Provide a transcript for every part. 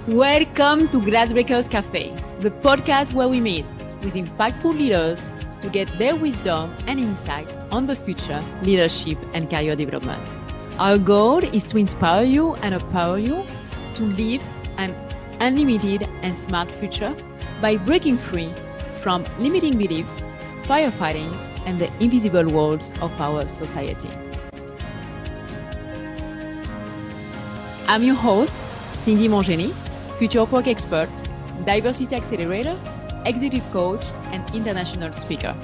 Welcome to Glassbreakers Café, the podcast where we meet with impactful leaders to get their wisdom and insight on the future leadership and career development. Our goal is to inspire you and empower you to live an unlimited and smart future by breaking free from limiting beliefs, firefighting, and the invisible walls of our society. I'm your host, Cindy Montgenie, future work expert, diversity accelerator, executive coach, and international speaker.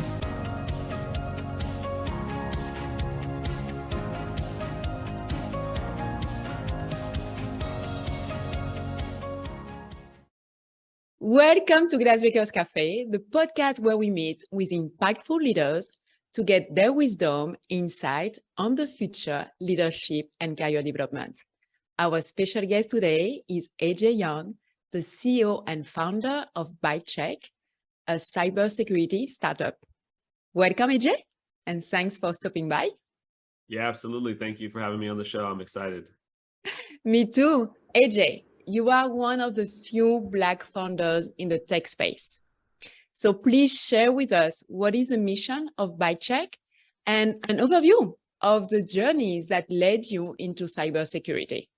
Welcome to Glassbreakers Café, the podcast where we meet with impactful leaders to get their wisdom, insight on the future leadership and career development. Our special guest today is Yawn, the CEO and founder of ByteChek, a cybersecurity startup. Welcome, AJ, and thanks for stopping by. Yeah, absolutely. Thank you for having me on the show. I'm excited. Me too. AJ, you are one of the few Black founders in the tech space. So please share with us what is the mission of ByteChek and an overview of the journeys that led you into cybersecurity.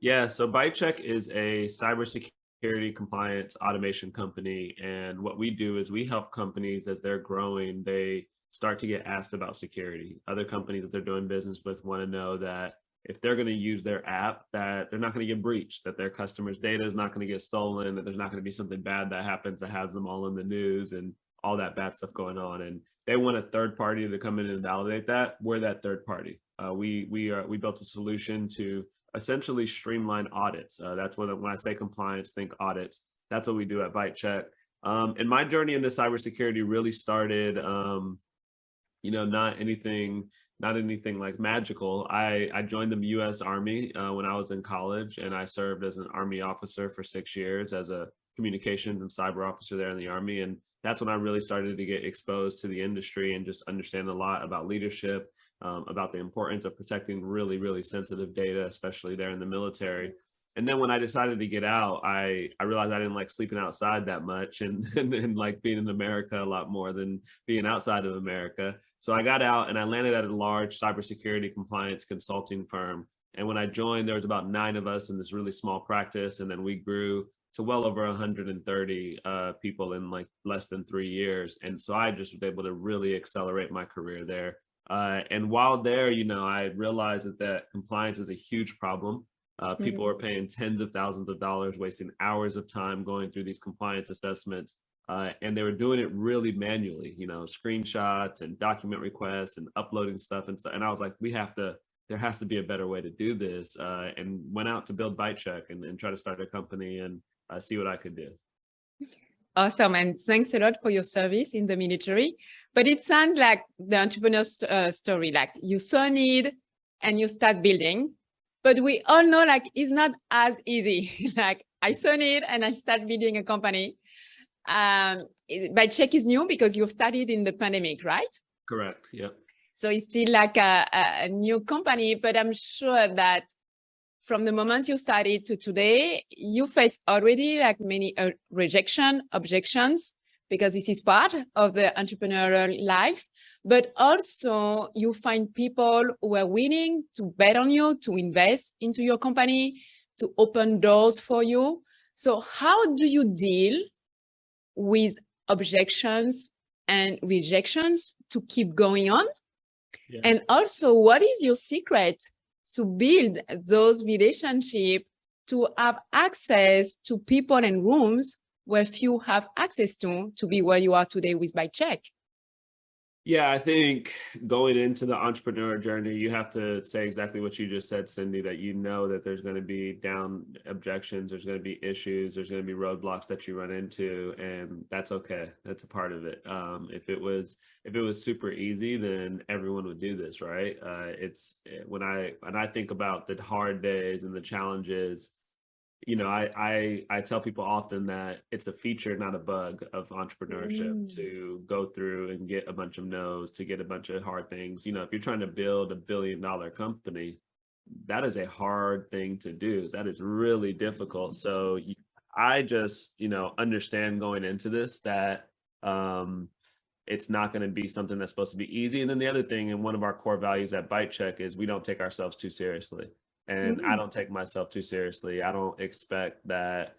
Yeah, so ByteChek is a cybersecurity compliance automation company. And what we do is we help companies as they're growing, they start to get asked about security. Other companies that they're doing business with want to know that if they're going to use their app, that they're not going to get breached, that their customers' data is not going to get stolen, that there's not going to be something bad that happens that has them all in the news and all that bad stuff going on. And they want a third party to come in and validate that. We're that third party. We built a solution to essentially streamline audits. That's when I say compliance, think audits. That's what we do at ByteChek. And my journey into cybersecurity really started, not anything like magical. I joined the U.S. Army when I was in college, and I served as an Army officer for 6 years as a communications and cyber officer there in the Army. And that's when I really started to get exposed to the industry and just understand a lot about leadership, about the importance of protecting really, really sensitive data, especially there in the military. And then when I decided to get out, I realized I didn't like sleeping outside that much and like being in America a lot more than being outside of America. So I got out and I landed at a large cybersecurity compliance consulting firm. And when I joined, there was about 9 of us in this really small practice. And then we grew to well over 130 people in like less than 3 years. And so I just was able to really accelerate my career there. And while there, I realized that compliance is a huge problem. People are paying tens of thousands of dollars, wasting hours of time going through these compliance assessments. And they were doing it really manually, screenshots and document requests and uploading stuff. And I was like, there has to be a better way to do this. And went out to build ByteChek and try to start a company and see what I could do. Awesome. And thanks a lot for your service in the military. But it sounds like the entrepreneur's story, like you saw a need and you start building. But we all know it's not as easy. Like I saw a need and I start building a company. ByteChek is new because you started in the pandemic, right? Correct. Yep. So it's still like a new company, but I'm sure that from the moment you started to today, you face already like many objections, because this is part of the entrepreneurial life, but also you find people who are willing to bet on you, to invest into your company, to open doors for you. So how do you deal with objections and rejections to keep going on? Yeah. And also, what is your secret to build those relationships, to have access to people and rooms where few have access to be where you are today with ByteChek? Yeah, I think going into the entrepreneur journey, you have to say exactly what you just said, Cindy, that that there's going to be down objections, there's going to be issues, there's going to be roadblocks that you run into, and that's okay. That's a part of it. If it was super easy, then everyone would do this, right? It's when I think about the hard days and the challenges, I tell people often that it's a feature, not a bug of entrepreneurship to go through and get a bunch of no's, to get a bunch of hard things. If you're trying to build $1 billion company, that is a hard thing to do. That is really difficult. So I just, understand going into this that it's not going to be something that's supposed to be easy. And then the other thing, and one of our core values at ByteChek, is we don't take ourselves too seriously. And I don't take myself too seriously. I don't expect that.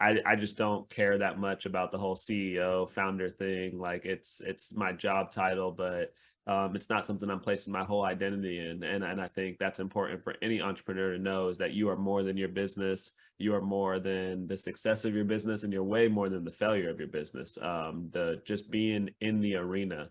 I just don't care that much about the whole CEO founder thing. Like it's my job title, but it's not something I'm placing my whole identity in. And I think that's important for any entrepreneur to know, is that you are more than your business. You are more than the success of your business, and you're way more than the failure of your business. The just being in the arena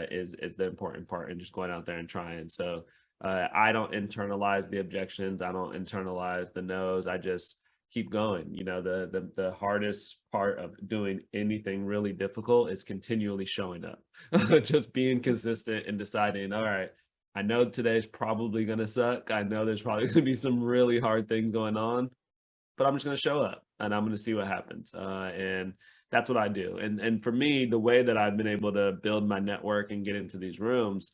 is the important part, and just going out there and trying. So I don't internalize the objections. I don't internalize the no's. I just keep going. The hardest part of doing anything really difficult is continually showing up. Just being consistent and deciding, all right, I know today's probably going to suck. I know there's probably going to be some really hard things going on, but I'm just going to show up and I'm going to see what happens. And that's what I do. And for me, the way that I've been able to build my network and get into these rooms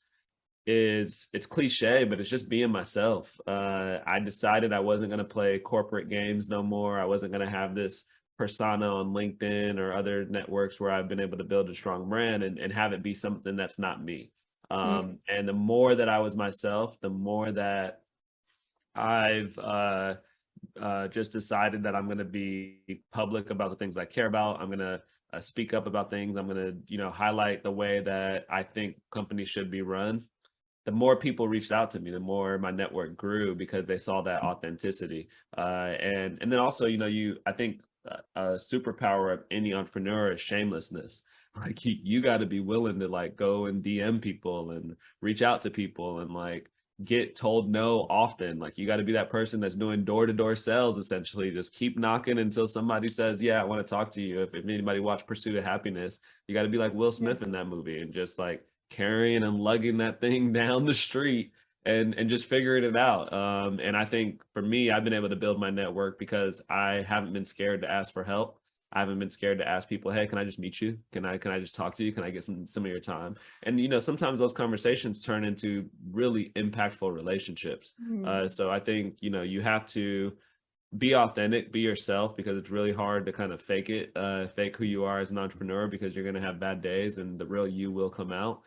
is, it's cliche, but it's just being myself. I decided I wasn't going to play corporate games no more. I wasn't going to have this persona on LinkedIn or other networks where I've been able to build a strong brand and have it be something that's not me. And the more that I was myself, the more that I've just decided that I'm going to be public about the things I care about. I'm going to speak up about things. I'm going to, highlight the way that I think companies should be run. The more people reached out to me, the more my network grew, because they saw that authenticity. And then also, I think a superpower of any entrepreneur is shamelessness. Like you got to be willing to like go and DM people and reach out to people and like get told no often. Like you got to be that person that's doing door-to-door sales, essentially. Just keep knocking until somebody says, yeah, I want to talk to you. If anybody watched Pursuit of Happiness, you got to be like Will Smith in that movie and just like carrying and lugging that thing down the street and just figuring it out. And I think for me, I've been able to build my network because I haven't been scared to ask for help. I haven't been scared to ask people, hey, can I just meet you? Can I just talk to you? Can I get some of your time? And sometimes those conversations turn into really impactful relationships. So I think you have to be authentic, be yourself, because it's really hard to kind of fake fake who you are as an entrepreneur, because you're going to have bad days and the real you will come out.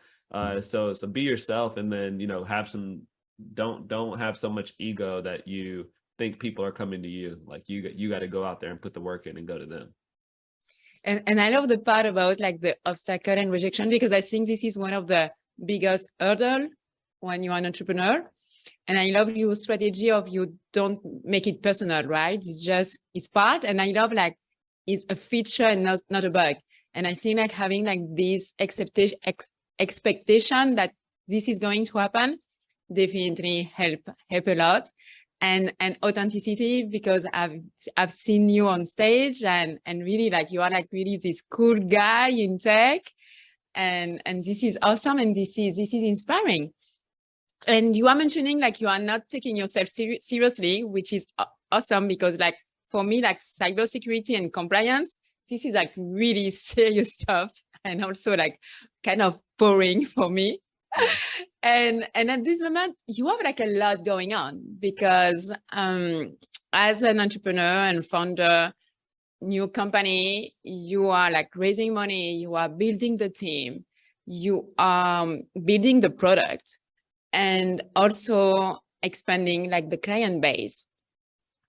So be yourself, and then don't have so much ego that you think people are coming to you. Like you got to go out there and put the work in and go to them. And I love the part about like the obstacle and rejection, because I think this is one of the biggest hurdle when you're an entrepreneur. And I love your strategy of you don't make it personal, right? It's part. And I love like it's a feature and not a bug. And I think like having like this expectation that this is going to happen definitely help a lot. And authenticity, because I've seen you on stage and really like you are like really this cool guy in tech, and this is awesome, and this is inspiring. And you are mentioning like you are not taking yourself seriously, which is awesome, because like for me, like cybersecurity and compliance, this is like really serious stuff, and also like kind of boring for me. And at this moment, you have like a lot going on, because as an entrepreneur and founder, new company, you are like raising money, you are building the team, you are building the product, and also expanding like the client base.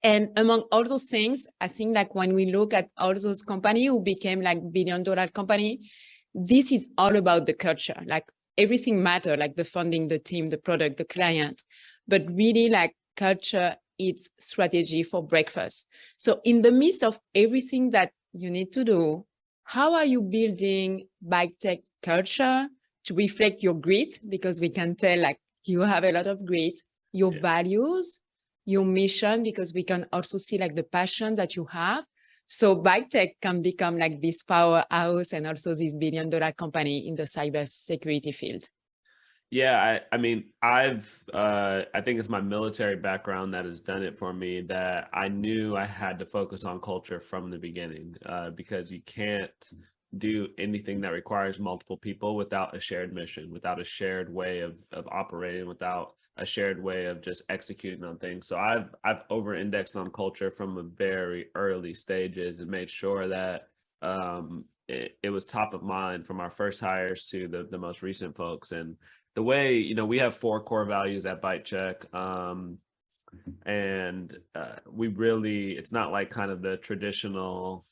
And among all those things, I think like when we look at all those companies who became like billion-dollar company, this is all about the culture. Like everything matter, like the funding, the team, the product, the client, but really like culture, it's strategy for breakfast. So in the midst of everything that you need to do, how are you building ByteChek culture to reflect your grit? Because we can tell like you have a lot of grit, your values, your mission, because we can also see like the passion that you have. So ByteChek can become like this powerhouse and also this billion-dollar company in the cybersecurity field. Yeah, I mean, I think it's my military background that has done it for me, that I knew I had to focus on culture from the beginning, because you can't do anything that requires multiple people without a shared mission, without a shared way of operating, without a shared way of just executing on things. So I've over-indexed on culture from a very early stages and made sure that it was top of mind from our first hires to the most recent folks. And the way, you know, we have 4 core values at ByteChek. And we really, it's not like kind of the traditional,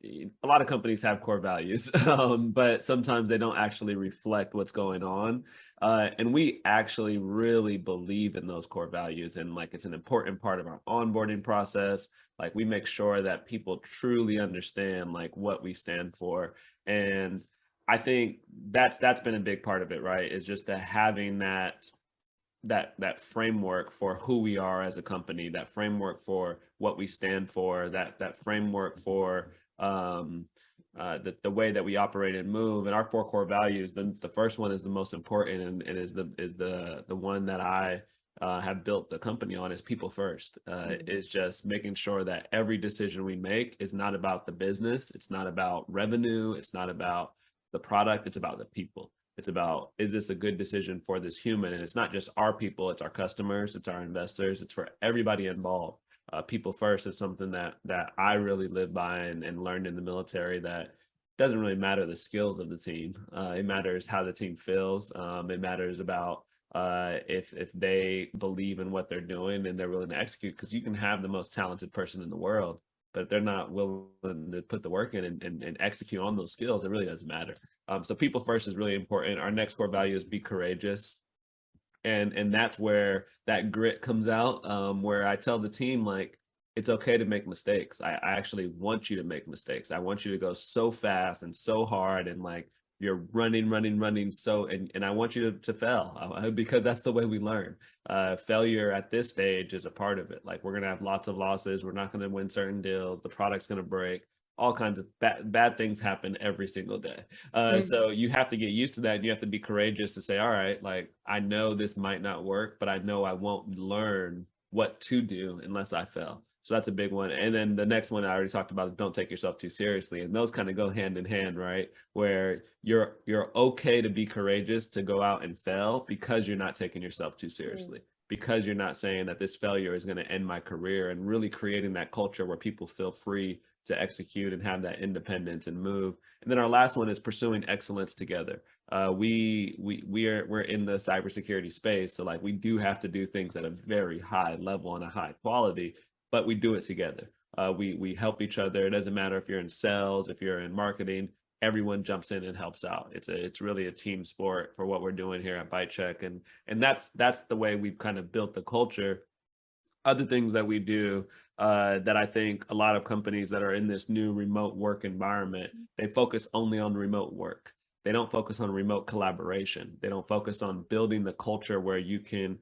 a lot of companies have core values, but sometimes they don't actually reflect what's going on. And we actually really believe in those core values, and like it's an important part of our onboarding process. Like we make sure that people truly understand like what we stand for. And I think that's been a big part of it, right? Is just that having that framework for who we are as a company, that framework for what we stand for, that framework for the way that we operate and move. And our 4 core values, the first one is the most important, and is the one that I have built the company on, is people first. Is just making sure that every decision we make is not about the business, it's not about revenue, it's not about the product, it's about the people. It's about, is this a good decision for this human? And it's not just our people, it's our customers, it's our investors, it's for everybody involved. People first is something that I really live by and learned in the military, that doesn't really matter the skills of the team. It matters how the team feels. It matters about if they believe in what they're doing and they're willing to execute, because you can have the most talented person in the world, but if they're not willing to put the work in and execute on those skills, it really doesn't matter. So people first is really important. Our next core value is be courageous. And that's where that grit comes out, where I tell the team, like, it's okay to make mistakes. I actually want you to make mistakes. I want you to go so fast and so hard, and like you're running. So, and I want you to fail, because that's the way we learn. Failure at this stage is a part of it. Like, we're going to have lots of losses. We're not going to win certain deals. The product's going to break. All kinds of bad things happen every single day. So you have to get used to that. And you have to be courageous to say, all right, like, I know this might not work, but I know I won't learn what to do unless I fail. So that's a big one. And then the next one I already talked about, don't take yourself too seriously. And those kind of go hand in hand, right? Where you're okay to be courageous, to go out and fail, because you're not taking yourself too seriously. Because you're not saying that this failure is going to end my career, and really creating that culture where people feel free to execute and have that independence and move. And then our last one is pursuing excellence together. We're in the cybersecurity space, so like we do have to do things at a very high level and a high quality, but we do it together. We help each other. It doesn't matter if you're in sales, if you're in marketing, everyone jumps in and helps out. It's really a team sport for what we're doing here at ByteChek, and that's the way we've kind of built the culture. Other things that we do that I think a lot of companies that are in this new remote work environment, they focus only on remote work. They don't focus on remote collaboration. They don't focus on building the culture where you can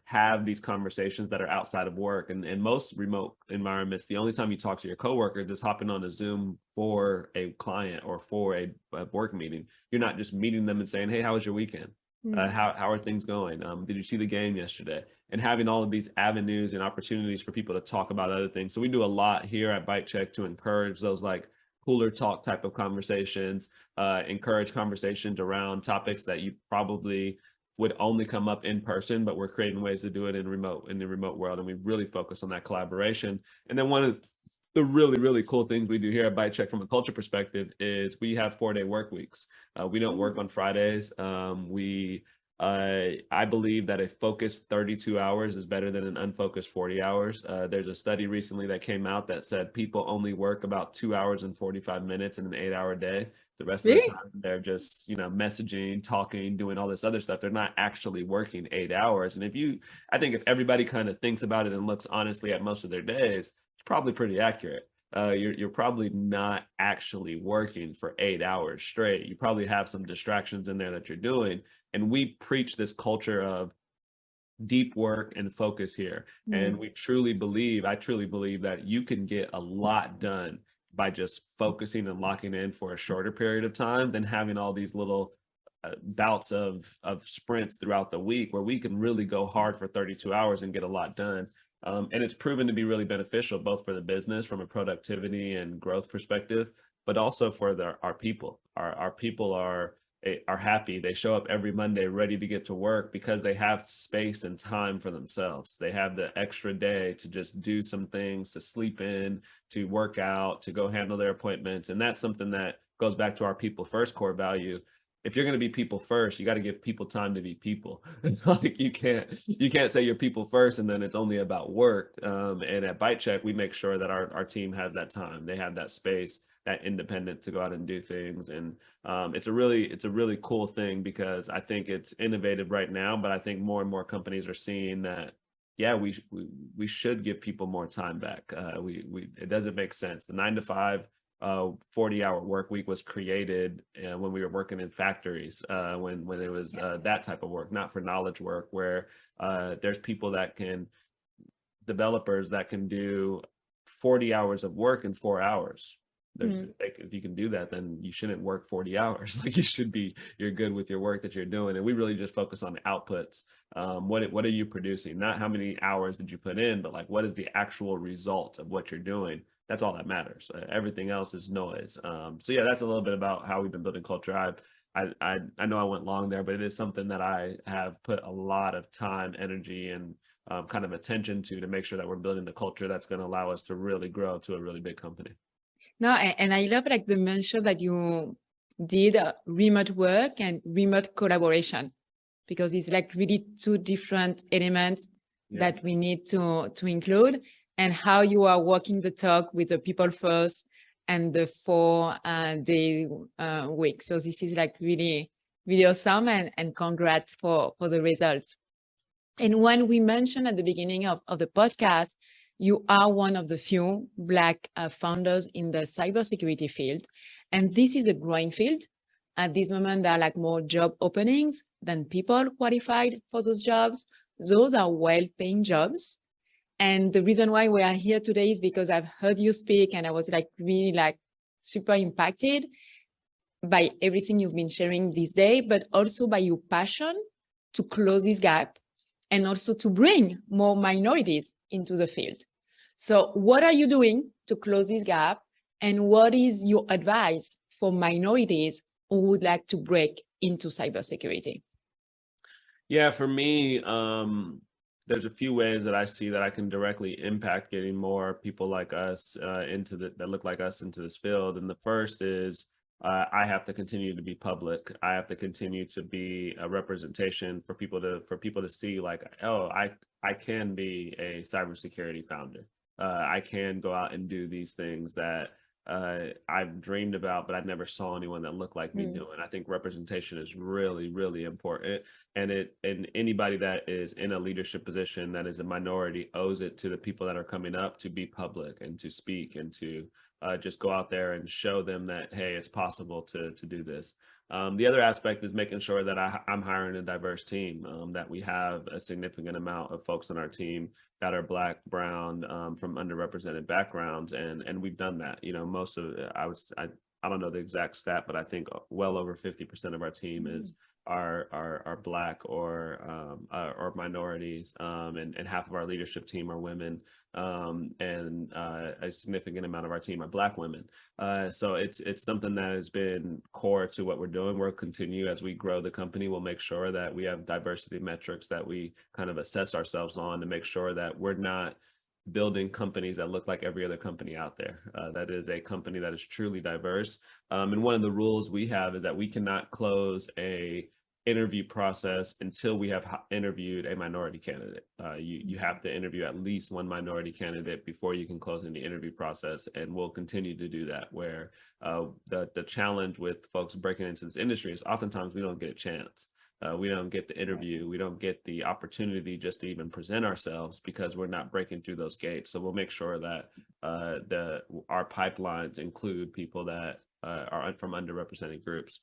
have these conversations that are outside of work. And in most remote environments, the only time you talk to your coworker is just hopping on a Zoom for a client or for a work meeting. You're not just meeting them and saying, hey, how was your weekend? How are things going? Did you see the game yesterday? And having all of these avenues and opportunities for people to talk about other things. So we do a lot here at ByteChek to encourage those like cooler talk type of conversations, encourage conversations around topics that you probably would only come up in person, but we're creating ways to do it in the remote world. And we really focus on that collaboration. And then one of the really, really cool things we do here at ByteChek from a culture perspective is we have 4-day work weeks. We don't work on Fridays. I believe that a focused 32 hours is better than an unfocused 40 hours. There's a study recently that came out that said people only work about 2 hours and 45 minutes in an 8-hour day. The rest of the time they're just, messaging, talking, doing all this other stuff. They're not actually working 8 hours. And I think if everybody kind of thinks about it and looks honestly at most of their days, it's probably pretty accurate. You're probably not actually working for 8 hours straight. You probably have some distractions in there that you're doing. And we preach this culture of deep work and focus here. And I truly believe that you can get a lot done by just focusing and locking in for a shorter period of time than having all these little bouts of sprints throughout the week where we can really go hard for 32 hours and get a lot done. And it's proven to be really beneficial, both for the business from a productivity and growth perspective, but also for our people. Our people are are happy. They show up every Monday ready to get to work because they have space and time for themselves. They have the extra day to just do some things, to sleep in, to work out, to go handle their appointments. And that's something that goes back to our people first core value. If you're going to be people first, you got to give people time to be people. Like you can't say you're people first and then it's only about work. And at ByteChek, we make sure that our team has that time. They have that space, that independence to go out and do things. And it's a really cool thing because I think it's innovative right now, but I think more and more companies are seeing that, yeah, we should give people more time back. It doesn't make sense. The 9 to 5 40-hour work week was created when we were working in factories, when it was that type of work, not for knowledge work, where there's people developers that can do 40 hours of work in 4 hours. If you can do that, then you shouldn't work 40 hours. Like you're good with your work that you're doing. And we really just focus on the outputs. What are you producing? Not how many hours did you put in, but like, what is the actual result of what you're doing? That's all that matters. Everything else is noise. So yeah, that's a little bit about how we've been building culture. I know I went long there, but it is something that I have put a lot of time, energy, and kind of attention to make sure that we're building the culture that's going to allow us to really grow to a really big company. No, and I love like the mention that you did remote work and remote collaboration, because it's like really two different elements that we need to include, and how you are walking the talk with the people first and the 4-day week. So this is like really, really awesome, and congrats for the results. And when we mentioned at the beginning of the podcast, you are one of the few Black founders in the cybersecurity field. And this is a growing field. At this moment, there are like more job openings than people qualified for those jobs. Those are well-paying jobs. And the reason why we are here today is because I've heard you speak, and I was like really like super impacted by everything you've been sharing this day, but also by your passion to close this gap and also to bring more minorities into the field. So what are you doing to close this gap? And what is your advice for minorities who would like to break into cybersecurity? Yeah, for me, there's a few ways that I see that I can directly impact getting more people like us that look like us into this field. And the first is I have to continue to be public. I have to continue to be a representation for people to see like, oh, I can be a cybersecurity founder. I can go out and do these things that I've dreamed about, but I never saw anyone that looked like me doing. I think representation is really, really important. And anybody that is in a leadership position that is a minority owes it to the people that are coming up to be public and to speak and to just go out there and show them that, hey, it's possible to do this. The other aspect is making sure that I'm hiring a diverse team, that we have a significant amount of folks on our team that are Black, brown, from underrepresented backgrounds. And we've done that. You know, most of it, I don't know the exact stat, but I think well over 50% of our team are Black or minorities, and half of our leadership team are women, and a significant amount of our team are Black women. So it's something that has been core to what we're doing. We'll continue as we grow the company. We'll make sure that we have diversity metrics that we kind of assess ourselves on to make sure that we're not building companies that look like every other company out there. That is a company that is truly diverse. And one of the rules we have is that we cannot close a interview process until we have interviewed a minority candidate. You have to interview at least one minority candidate before you can close in the interview process. And we'll continue to do that, where the challenge with folks breaking into this industry is oftentimes we don't get a chance. We don't get the interview. We don't get the opportunity just to even present ourselves because we're not breaking through those gates. So we'll make sure that our pipelines include people that are from underrepresented groups.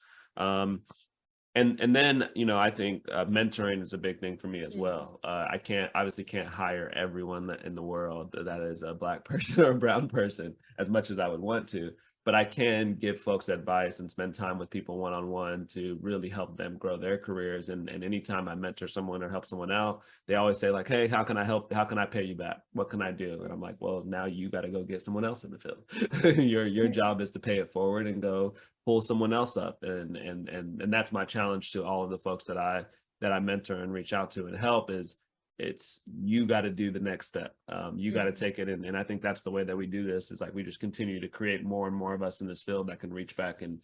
And then, you know, I think mentoring is a big thing for me as well. I obviously can't hire everyone in the world that is a Black person or a brown person as much as I would want to. but I can give folks advice and spend time with people one-on-one to really help them grow their careers. And anytime I mentor someone or help someone out, they always say like, hey, how can I help? How can I pay you back? What can I do? And I'm like, well, now you got to go get someone else in the field. Your job is to pay it forward and go pull someone else up. And that's my challenge to all of the folks that I mentor and reach out to and help is, it's you got to do the next step. You got to take it in. And I think that's the way that we do this, is like we just continue to create more and more of us in this field that can reach back and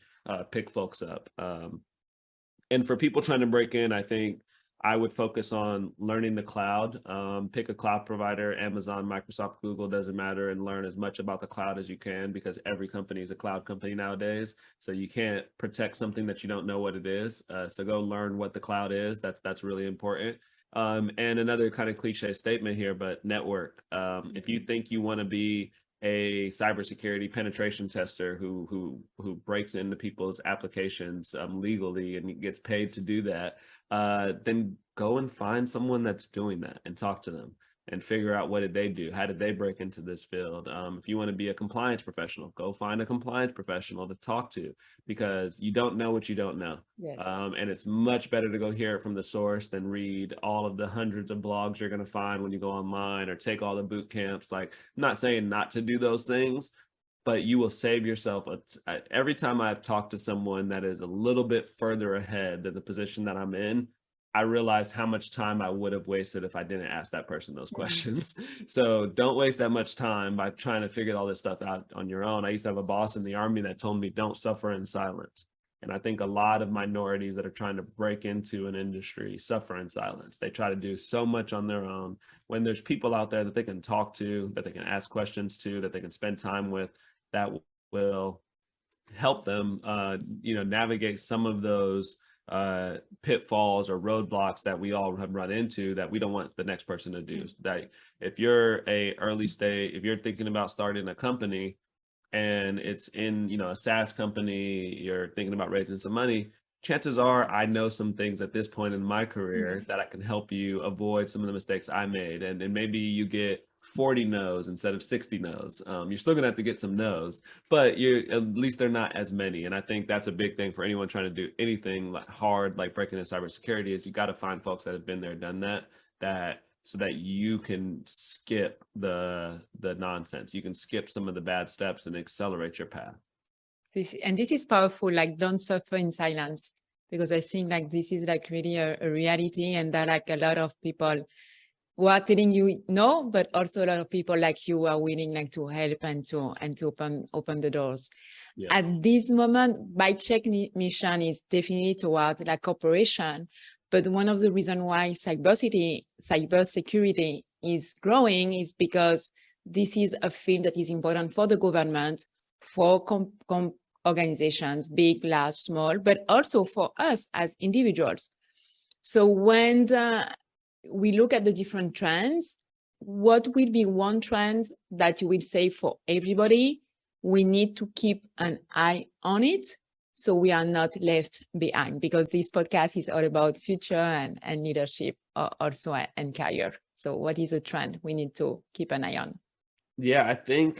pick folks up. And for people trying to break in, I think I would focus on learning the cloud. Pick a cloud provider, Amazon, Microsoft, Google, doesn't matter, and learn as much about the cloud as you can, because every company is a cloud company nowadays. So you can't protect something that you don't know what it is. So go learn what the cloud is. That's really important. And another kind of cliche statement here, but network. If you think you want to be a cybersecurity penetration tester who breaks into people's applications legally and gets paid to do that, then go and find someone that's doing that and talk to them and figure out, what did they do? How did they break into this field? If you want to be a compliance professional, go find a compliance professional to talk to, because you don't know what you don't know. Yes. And it's much better to go hear it from the source than read all of the hundreds of blogs you're going to find when you go online, or take all the boot camps. Like, I'm not saying not to do those things, but you will save yourself. Every time I've talked to someone that is a little bit further ahead than the position that I'm in, I realized how much time I would have wasted if I didn't ask that person those questions. So don't waste that much time by trying to figure all this stuff out on your own. I used to have a boss in the Army that told me, don't suffer in silence. And I think a lot of minorities that are trying to break into an industry suffer in silence. They try to do so much on their own, when there's people out there that they can talk to, that they can ask questions to, that they can spend time with, that will help them navigate some of those pitfalls or roadblocks that we all have run into, that we don't want the next person to do. That if you're if you're thinking about starting a company and it's in a SaaS company, you're thinking about raising some money, chances are I know some things at this point in my career that I can help you avoid some of the mistakes I made. And maybe you get 40 no's instead of 60 no's. You're still gonna have to get some no's, but at least they're not as many. And I think that's a big thing for anyone trying to do anything like hard, like breaking into cybersecurity, is you got to find folks that have been there, done that, so that you can skip the nonsense. You can skip some of the bad steps and accelerate your path. This is powerful, like don't suffer in silence, because I think like this is like really a reality, and that like a lot of people who are telling you no, but also a lot of people like you are willing like to help and to open the doors. Yeah. At this moment, ByteChek mission is definitely towards like cooperation, but one of the reasons why cybersecurity is growing is because this is a field that is important for the government, for organizations, big, large, small, but also for us as individuals. So when we look at the different trends, what will be one trend that you will say for everybody? We need to keep an eye on it so we are not left behind, because this podcast is all about future and leadership also and career. So what is a trend we need to keep an eye on? Yeah, I think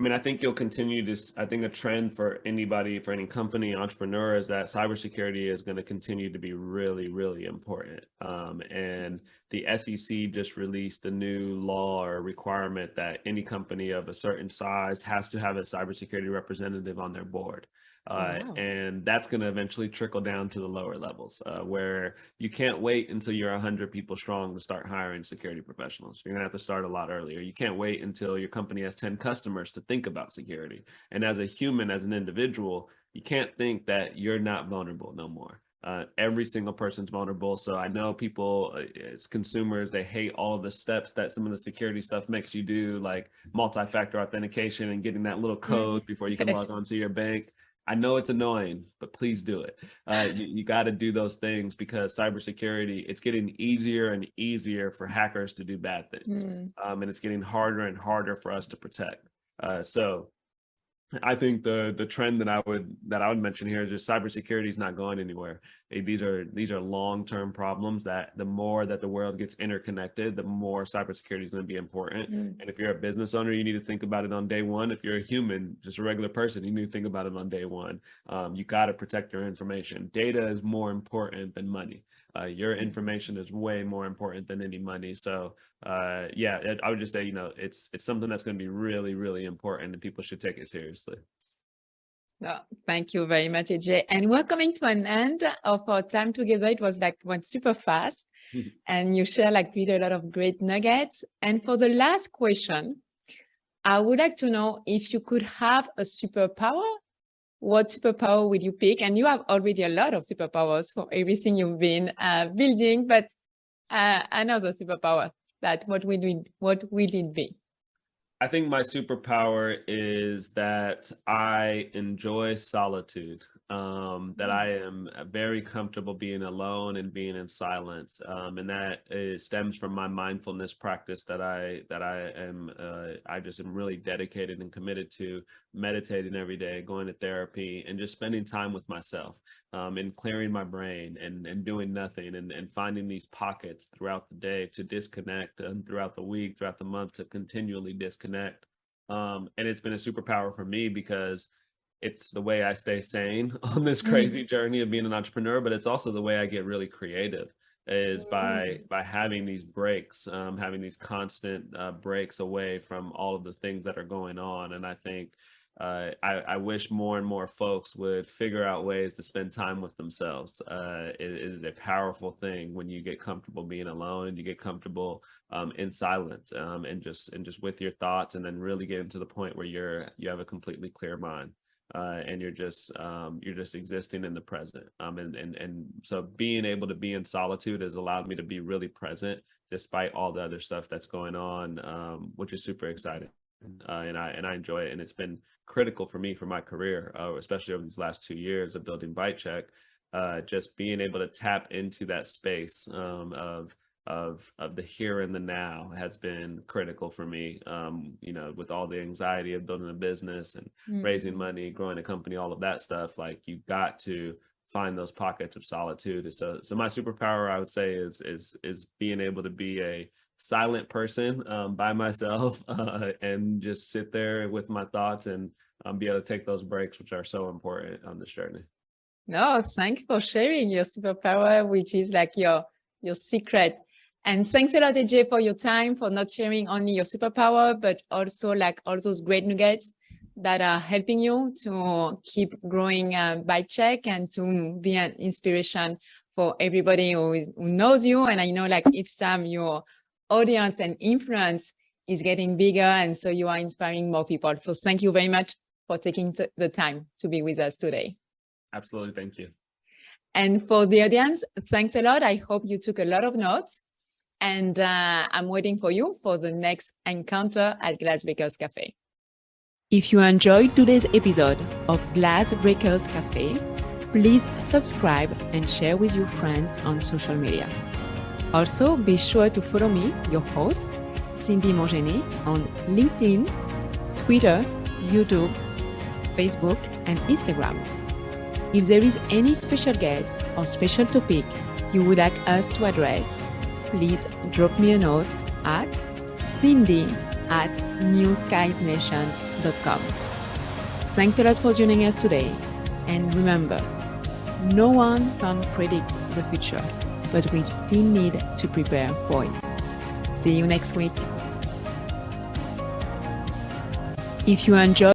I think you'll continue to, I think a trend for anybody, for any company, entrepreneur, is that cybersecurity is going to continue to be really, really important. And the SEC just released a new law or requirement that any company of a certain size has to have a cybersecurity representative on their board. Wow. And that's going to eventually trickle down to the lower levels, where you can't wait until you're 100 people strong to start hiring security professionals. You're going to have to start a lot earlier. You can't wait until your company has 10 customers to think about security. And as a human, as an individual, you can't think that you're not vulnerable no more. Every single person's vulnerable. So I know people as consumers, they hate all of the steps that some of the security stuff makes you do, like multi-factor authentication and getting that little code before you can log on to your bank. I know it's annoying, but please do it. You got to do those things, because cybersecurity, it's getting easier and easier for hackers to do bad things. And it's getting harder and harder for us to protect. So I think the trend that I would mention here is just cybersecurity is not going anywhere. These are long-term problems that the more that the world gets interconnected, the more cybersecurity is going to be important. And if you're a business owner, you need to think about it on day one. If you're a human, just a regular person, you need to think about it on day one. You got to protect your information. Data is more important than money. Your information is way more important than any money. So yeah, I would just say, it's something that's going to be really, really important, and people should take it seriously. No, thank you very much, AJ. And we're coming to an end of our time together. It was went super fast, and you share really a lot of great nuggets. And for the last question, I would like to know, if you could have a superpower, what superpower would you pick? And you have already a lot of superpowers for everything you've been building, but another superpower, what will it be? I think my superpower is that I enjoy solitude, that I am very comfortable being alone and being in silence. And that stems from my mindfulness practice that I just am really dedicated and committed to, meditating every day, going to therapy, and just spending time with myself, and clearing my brain and doing nothing, and finding these pockets throughout the day to disconnect, and throughout the week, throughout the month, to continually disconnect. And it's been a superpower for me because it's the way I stay sane on this crazy journey of being an entrepreneur, but it's also the way I get really creative, is by having these breaks, having these constant breaks away from all of the things that are going on. And I think I wish more and more folks would figure out ways to spend time with themselves. It is a powerful thing when you get comfortable being alone, and you get comfortable in silence, and just with your thoughts, and then really getting to the point where you have a completely clear mind, and you're just existing in the present. And so being able to be in solitude has allowed me to be really present despite all the other stuff that's going on, which is super exciting. And I enjoy it, and it's been critical for me for my career, especially over these last 2 years of building ByteChek. Just being able to tap into that space of the here and the now has been critical for me. With all the anxiety of building a business and raising money, growing a company, all of that stuff, you got to find those pockets of solitude. So my superpower, I would say, is being able to be a silent person by myself, and just sit there with my thoughts, and be able to take those breaks, which are so important on this journey. No, thanks for sharing your superpower, which is your secret. And thanks a lot, AJ, for your time, for not sharing only your superpower, but also all those great nuggets that are helping you to keep growing ByteChek, and to be an inspiration for everybody who knows you. And I know each time your audience and influence is getting bigger, and so you are inspiring more people. So thank you very much for taking the time to be with us today. Absolutely. Thank you. And for the audience, thanks a lot. I hope you took a lot of notes, and I'm waiting for you for the next encounter at Glassbreakers Café. If you enjoyed today's episode of Glassbreakers Café, please subscribe and share with your friends on social media. Also, be sure to follow me, your host, Cindy Montgenie, on LinkedIn, Twitter, YouTube, Facebook, and Instagram. If there is any special guest or special topic you would like us to address, please drop me a note at cindy@newskiesnation.com. Thanks a lot for joining us today. And remember, no one can predict the future, but we still need to prepare for it. See you next week. If you enjoyed